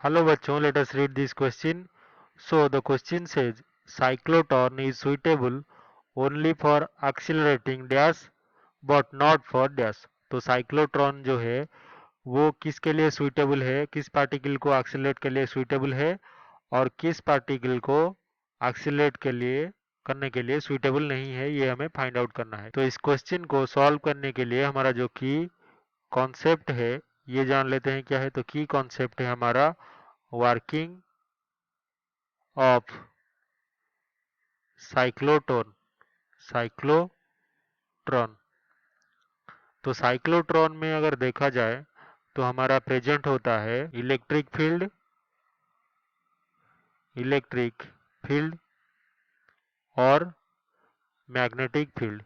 Hello bachon, let us read this question. So the question says cyclotron is suitable only for accelerating dash but not for dash. तो cyclotron जो है वो किसके लिए suitable है, किस पार्टिकल को एक्सीलरेट के लिए suitable है और किस पार्टिकल को एक्सीलरेट के लिए करने के लिए suitable नहीं है, ये हमें फाइंड आउट करना है। तो इस क्वेश्चन को सॉल्व करने के लिए हमारा जो की कॉन्सेप्ट है ये जान लेते हैं क्या है। तो की कॉन्सेप्ट है हमारा वर्किंग ऑफ साइक्लोट्रॉन। साइक्लोट्रॉन तो साइक्लोट्रॉन में अगर देखा जाए तो हमारा प्रेजेंट होता है इलेक्ट्रिक फील्ड और मैग्नेटिक फील्ड।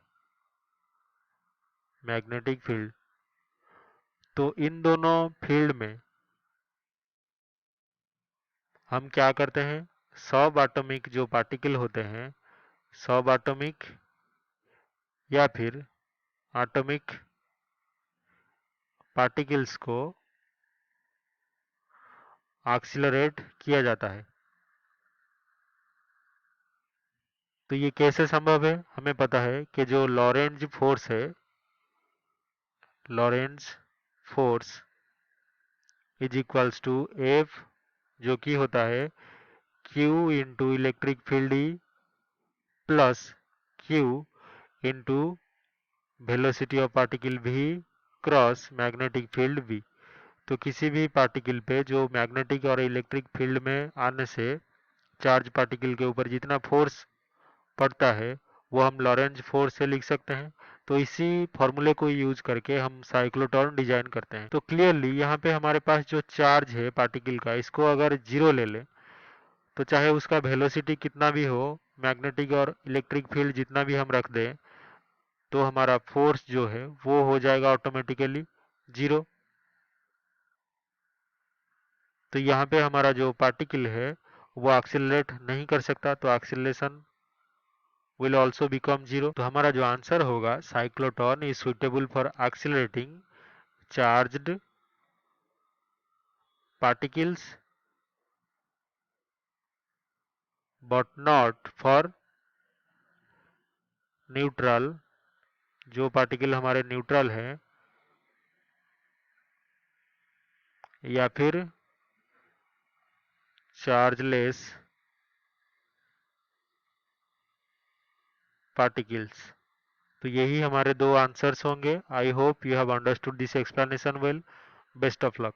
तो इन दोनों फील्ड में हम क्या करते हैं, सब एटॉमिक जो पार्टिकल होते हैं, सब एटॉमिक या फिर एटॉमिक पार्टिकल्स को एक्सीलरेट किया जाता है। तो ये कैसे संभव है, हमें पता है कि जो लॉरेंज फोर्स है, Lorentz force is equals to F, जो कि होता है Q into electric field E plus Q into velocity of particle V cross magnetic field V. तो किसी भी पार्टिकल पे जो मैग्नेटिक और इलेक्ट्रिक फील्ड में आने से चार्ज पार्टिकल के ऊपर जितना फोर्स पड़ता है वो हम लॉरेंज फोर्स से लिख सकते हैं। तो इसी फॉर्मूले को यूज करके हम साइक्लोट्रॉन डिजाइन करते हैं। तो क्लियरली यहाँ पे हमारे पास जो चार्ज है पार्टिकल का, इसको अगर जीरो ले लें तो चाहे उसका वेलोसिटी कितना भी हो, मैग्नेटिक और इलेक्ट्रिक फील्ड जितना भी हम रख दें, तो हमारा फोर्स जो है वो हो जाएगा ऑटोमेटिकली जीरो। तो यहाँ पे हमारा जो पार्टिकल है वो एक्सीलरेट नहीं कर सकता, तो acceleration will also become zero। तो हमारा जो आंसर होगा, cyclotron is suitable for accelerating charged particles but not for neutral, जो पार्टिकल हमारे न्यूट्रल हैं या फिर चार्जलेस पार्टिकल्स। तो यही हमारे दो आंसर्स होंगे। I hope you have understood this explanation well. Best of luck.